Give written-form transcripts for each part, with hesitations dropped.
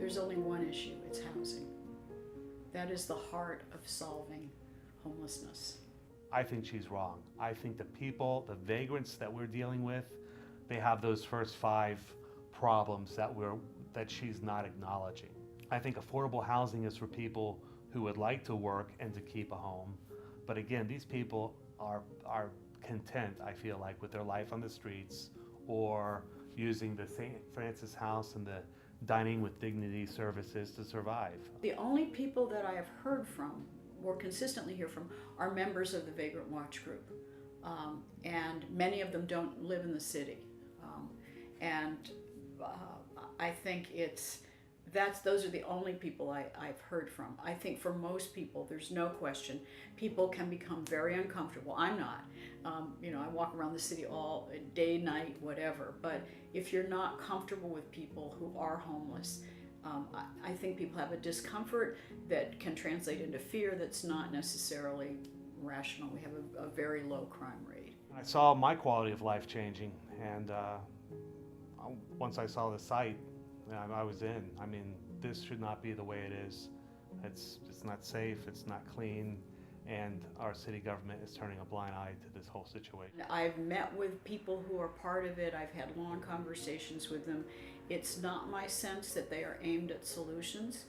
there's only one issue, it's housing. That is the heart of solving homelessness. I think she's wrong. I think the people, the vagrants that we're dealing with, they have those first 5 problems that she's not acknowledging. I think affordable housing is for people who would like to work and to keep a home. But again, these people are content, I feel like, with their life on the streets or using the St. Francis House and the Dining with Dignity services to survive. The only people that I have heard from, or consistently hear from, are members of the Vagrant Watch Group. And many of them don't live in the city. I think those are the only people I've heard from. I think for most people, there's no question, people can become very uncomfortable. I'm not. I walk around the city all day, night, whatever. But if you're not comfortable with people who are homeless, I think people have a discomfort that can translate into fear that's not necessarily rational. We have a very low crime rate. I saw my quality of life changing, and once I saw the site, I was in. I mean, this should not be the way it is. It's not safe, it's not clean, and our city government is turning a blind eye to this whole situation. I've met with people who are part of it. I've had long conversations with them. It's not my sense that they are aimed at solutions.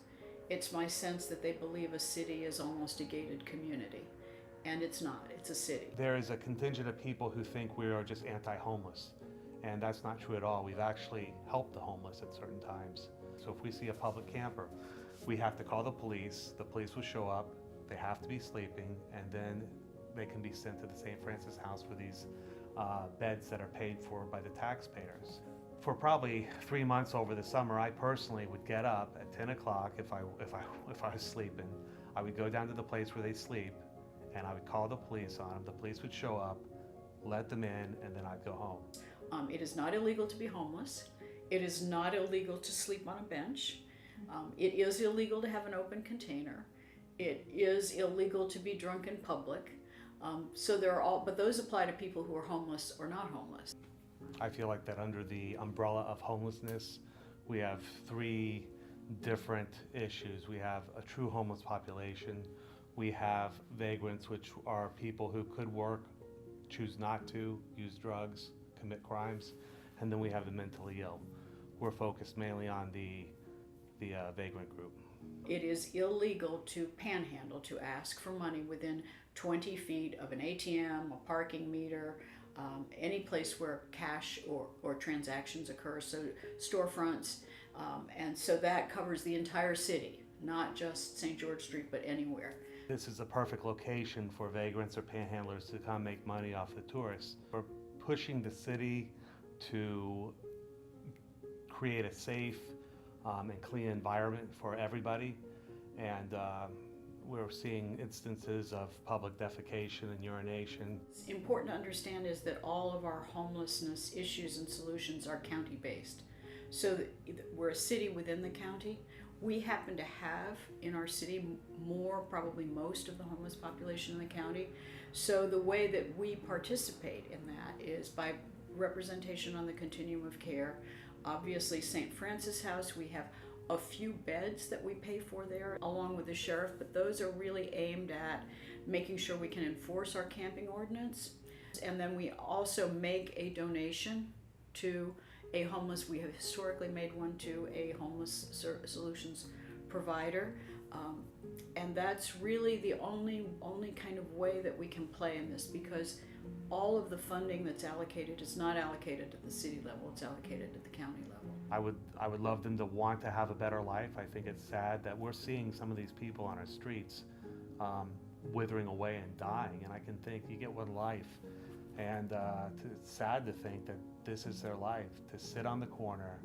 It's my sense that they believe a city is almost a gated community. And it's not, it's a city. There is a contingent of people who think we are just anti-homeless. And that's not true at all. We've actually helped the homeless at certain times. So if we see a public camper, we have to call the police will show up, they have to be sleeping, and then they can be sent to the St. Francis House for these beds that are paid for by the taxpayers. For probably 3 months over the summer, I personally would get up at 10 o'clock if I was sleeping. I would go down to the place where they sleep, and I would call the police on them. The police would show up, let them in, and then I'd go home. It is not illegal to be homeless. It is not illegal to sleep on a bench. It is illegal to have an open container. It is illegal to be drunk in public. But those apply to people who are homeless or not homeless. I feel like that under the umbrella of homelessness, we have 3 different issues. We have a true homeless population. We have vagrants, which are people who could work, choose not to, use drugs, commit crimes, and then we have the mentally ill. We're focused mainly on the vagrant group. It is illegal to panhandle, to ask for money within 20 feet of an ATM, a parking meter, any place where cash or transactions occur, so storefronts, and so that covers the entire city, not just St. George Street, but anywhere. This is a perfect location for vagrants or panhandlers to come make money off the tourists. We're pushing the city to create a safe and clean environment for everybody, and we're seeing instances of public defecation and urination. What's important to understand is that all of our homelessness issues and solutions are county-based. So we're a city within the county. We happen to have in our city probably most of the homeless population in the county. So the way that we participate in that is by representation on the continuum of care. Obviously, St. Francis House, we have a few beds that we pay for there along with the sheriff, but those are really aimed at making sure we can enforce our camping ordinance. And then we also make a donation to we have historically made one to a homeless solutions provider. And that's really the only kind of way that we can play in this, because all of the funding that's allocated is not allocated at the city level, it's allocated at the county level. I would love them to want to have a better life. I think it's sad that we're seeing some of these people on our streets withering away and dying, and I can think, you get one life. And it's sad to think that this is their life, to sit on the corner,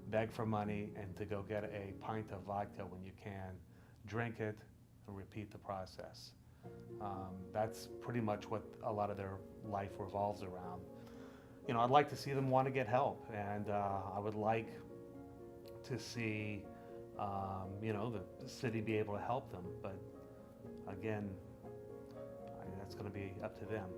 beg for money, and to go get a pint of vodka when you can, drink it, and repeat the process. That's pretty much what a lot of their life revolves around. You know, I'd like to see them want to get help, and I would like to see, the city be able to help them, but again, that's going to be up to them.